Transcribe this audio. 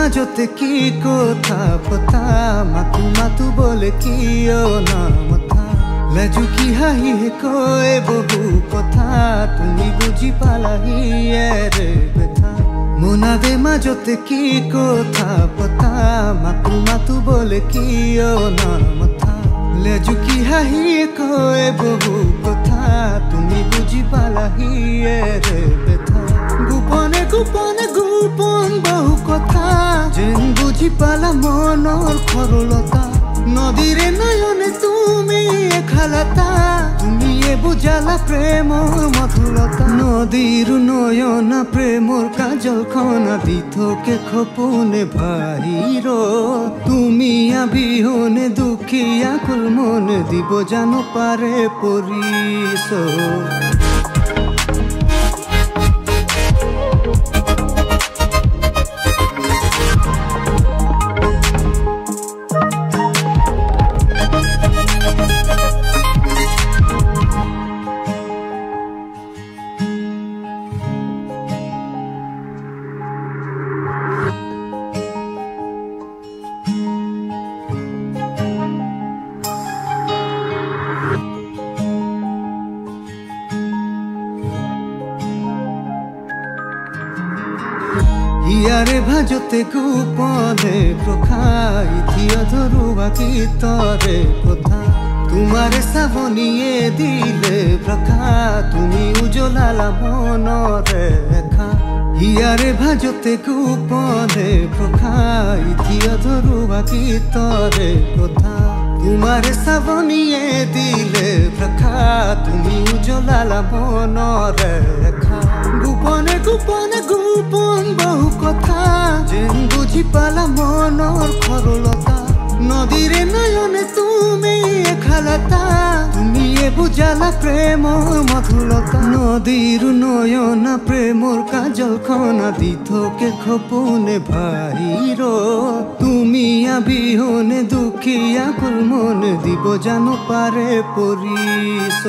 মাজতে কি কথা পতা মাতু মাতু বলে কিয় নামতা লাজুকি হাঁহিহে কয় বহু কথা তুমি বুঝি পালাহি এৰে বেথা মোনাবে মাজতে কি কথা পতা মাতু মাতু বলে কিয় নামতা লাজুকি হাঁহিহে কয় বহু কথা তুমি বুঝি পালাহি এৰে বেথা গোপনে গোপনে গোপন বহু কথা যেন বুঝি পালা মনৰ খৰলতা নদীৰে নয়নে তুমি খালাতা তুমি বুঝালা প্ৰেমৰ মধুৰতা নদীৰ নয়না প্ৰেমৰ কাজলখন দি থকে খপনে ভাইৰ তুমি আবিহনে দুখীয়া কুল মনে দিব জানো পাৰে পৰিছ ইয়াৰে ভাজতে গোপনে প্ৰখাই থিয় ধৰুৱা গীতৰে কথা তোমাৰে চাৱনিয়ে দিলে প্ৰখা তুমি উজলালা মনৰে ৰেখা ইয়াৰে ভাজতে গোপনে প্ৰখাই থিয় ধৰুৱা গীতৰে কথা তোমাৰে চাৱনিয়ে দিলে প্ৰখা তুমি উজলালা মনৰে ৰেখা গোপনে গোপনে গোপন বহু কথা যেন বুঝি পালা মনৰ খৰলতা নদীৰে নয়নে তুমি খালাতা তুমি বুঝালা প্ৰেমৰ মধুৰতা নদীৰ নয়না প্ৰেমৰ কাজলখন দি থকে খপনে ভাইৰ তুমি আবিহনে দুখীয়া কুল মনে দিব জানো পাৰে পৰিছ